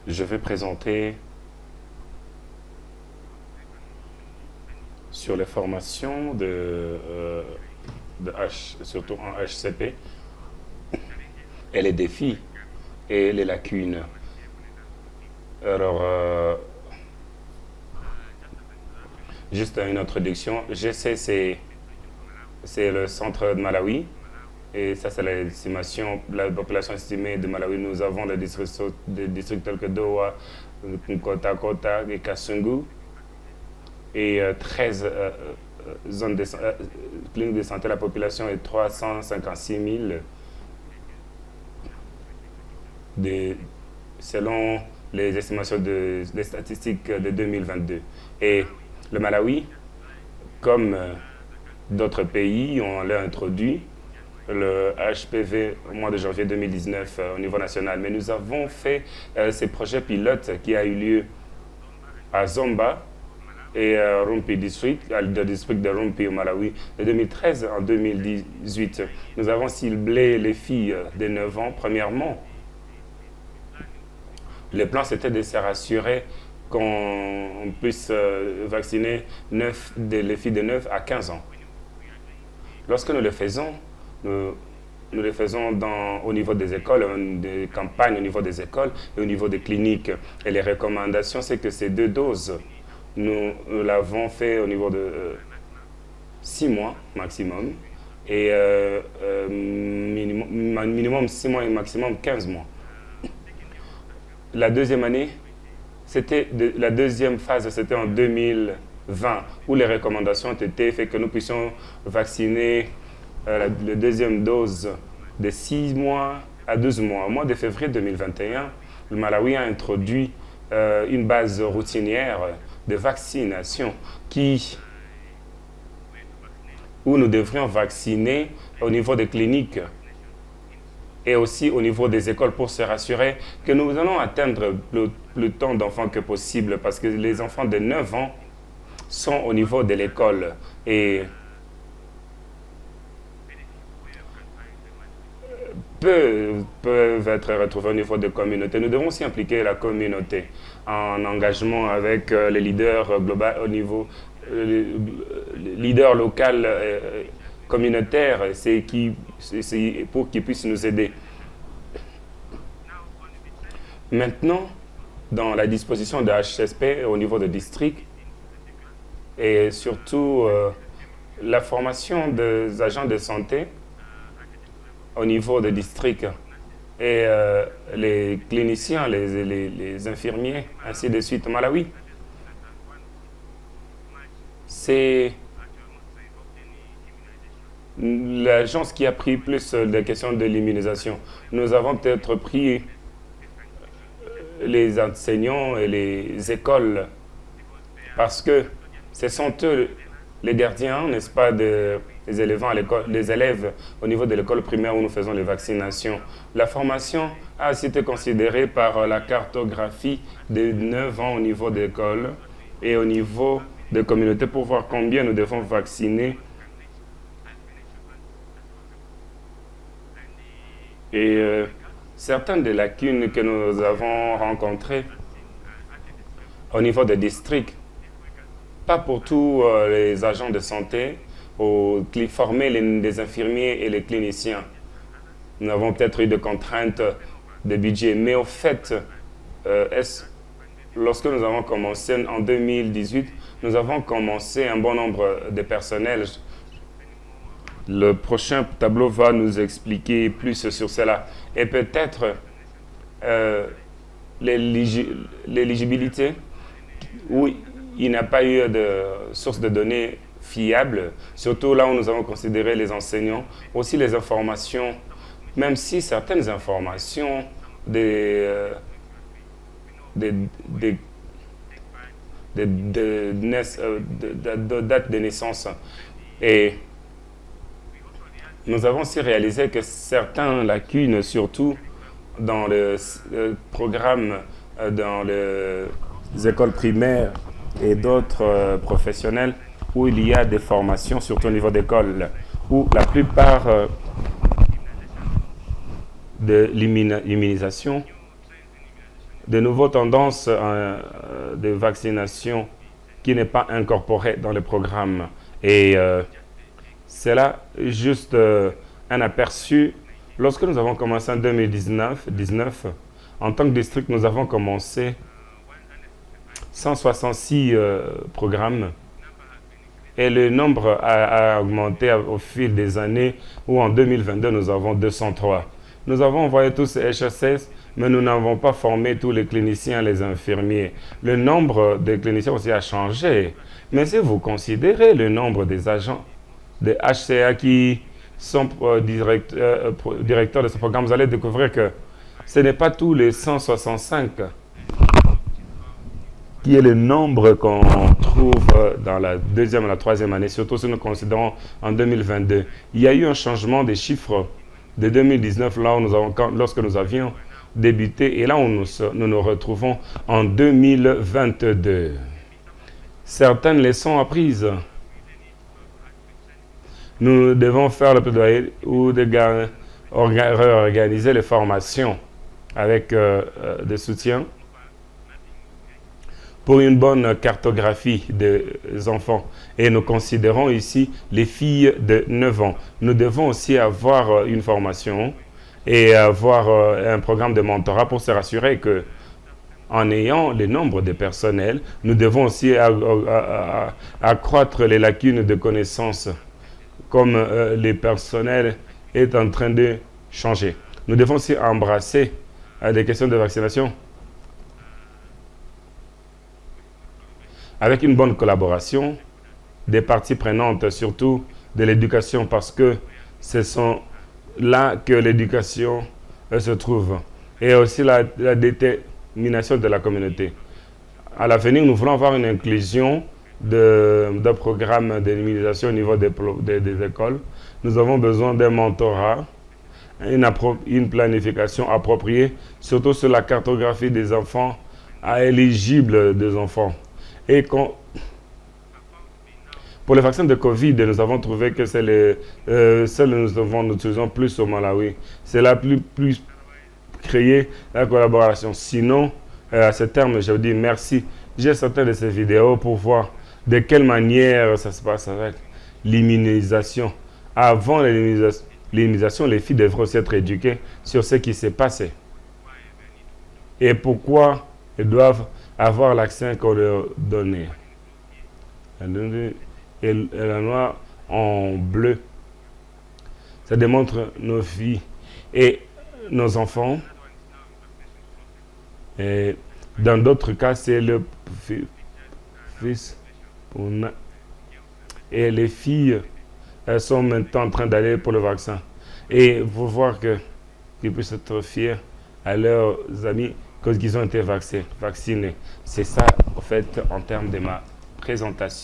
Je vais présenter sur les formations surtout en HCP, et les défis et les lacunes. Alors, juste une introduction. GC, c'est le centre de Malawi. Et ça, c'est l'estimation, la population estimée de Malawi. Nous avons des districts tels que Doha, Nkota, Kota et Kasungu. Et 13 zones de cliniques de santé. La population est 356 000 selon les estimations des statistiques de 2022. Et le Malawi, comme d'autres pays, on l'a introduit, le HPV au mois de janvier 2019 au niveau national. Mais nous avons fait ces projets pilotes qui a eu lieu à Zomba et Rumpi District, le district de Rumpi au Malawi. De 2013 en 2018, nous avons ciblé les filles de 9 ans. Premièrement, le plan, c'était de se rassurer qu'on puisse vacciner les filles de 9 à 15 ans. Lorsque nous le faisons, nous le faisons au niveau des écoles, des campagnes au niveau des écoles et au niveau des cliniques. Et les recommandations, c'est que ces 2 doses, nous l'avons fait au niveau de 6 mois maximum. Et minimum 6 mois et maximum 15 mois. La deuxième année, la deuxième phase, c'était en 2020, où les recommandations ont été faites que nous puissions vacciner la deuxième dose de 6 mois à 12 mois. Au mois de février 2021, le Malawi a introduit une base routinière de vaccination où nous devrions vacciner au niveau des cliniques et aussi au niveau des écoles pour se rassurer que nous allons atteindre le temps d'enfants que possible, parce que les enfants de 9 ans sont au niveau de l'école et peuvent être retrouvés au niveau des communautés. Nous devons aussi impliquer la communauté en engagement avec les leaders globaux au niveau leaders local communautaire, c'est pour qu'ils puissent nous aider. Maintenant, dans la disposition de HSP au niveau des districts et surtout la formation des agents de santé au niveau des districts et les cliniciens, les infirmiers, ainsi de suite au Malawi. C'est l'agence qui a pris plus des questions de l'immunisation. Nous avons peut-être pris les enseignants et les écoles parce que ce sont eux les gardiens, n'est-ce pas, des élèves au niveau de l'école primaire où nous faisons les vaccinations. La formation a aussi été considérée par la cartographie de 9 ans au niveau de l'école et au niveau de communauté pour voir combien nous devons vacciner. Et certaines des lacunes que nous avons rencontrées au niveau des districts, pas pour tous les agents de santé, former des infirmiers et les cliniciens. Nous avons peut-être eu des contraintes de budget, mais au fait, lorsque nous avons commencé en 2018, nous avons commencé un bon nombre de personnels. Le prochain tableau va nous expliquer plus sur cela. Et peut-être l'éligibilité, où il n'y a pas eu de source de données fiable, surtout là où nous avons considéré les enseignants, aussi les informations, même si certaines informations de date de naissance. Et nous avons aussi réalisé que certaines lacunes, surtout dans le programme, dans les écoles primaires et d'autres professionnels, où il y a des formations, surtout au niveau d'école, où la plupart de l'immunisation de nouvelles tendances de vaccination qui n'est pas incorporée dans le programme. Et c'est là juste un aperçu. Lorsque nous avons commencé en 2019, en tant que district, nous avons commencé 166 programmes. Et le nombre a augmenté au fil des années, où en 2022, nous avons 203. Nous avons envoyé tous ces HSS, mais nous n'avons pas formé tous les cliniciens, les infirmiers. Le nombre de cliniciens aussi a changé. Mais si vous considérez le nombre des agents de HCA qui sont directeurs de ce programme, vous allez découvrir que ce n'est pas tous les 165 qui est le nombre qu'on trouve dans la deuxième et la troisième année, surtout si nous considérons en 2022. Il y a eu un changement des chiffres de 2019, là où lorsque nous avions débuté, et là où nous retrouvons en 2022. Certaines leçons apprises. Nous devons faire le plaidoyer ou réorganiser les formations avec des soutiens pour une bonne cartographie des enfants. Et nous considérons ici les filles de 9 ans. Nous devons aussi avoir une formation et avoir un programme de mentorat pour se rassurer que, en ayant le nombre de personnels, nous devons aussi accroître les lacunes de connaissances, comme le personnel est en train de changer. Nous devons aussi embrasser des questions de vaccination avec une bonne collaboration des parties prenantes, surtout de l'éducation, parce que ce sont là que l'éducation se trouve. Et aussi la détermination de la communauté. À l'avenir, nous voulons avoir une inclusion de programmes d'immunisation au niveau des écoles. Nous avons besoin d'un mentorat, une planification appropriée, surtout sur la cartographie des enfants éligibles des enfants. Et pour les vaccins de Covid, nous avons trouvé que c'est celles que nous utilisons plus au Malawi. C'est la plus créer la collaboration. Sinon, à ce terme, je vous dis merci. J'ai certaines de ces vidéos pour voir de quelle manière ça se passe avec l'immunisation. Avant l'immunisation, les filles devraient aussi être éduquées sur ce qui s'est passé et pourquoi elles doivent avoir l'accent qu'on leur donnait. Et la noire en bleu, ça démontre nos filles et nos enfants. Et dans d'autres cas, c'est le fils. Et les filles, elles sont maintenant en train d'aller pour le vaccin. Et vous voir qu'ils puissent être fiers à leurs amis qu'ils ont été vaccinés. C'est ça, en fait, en termes de ma présentation.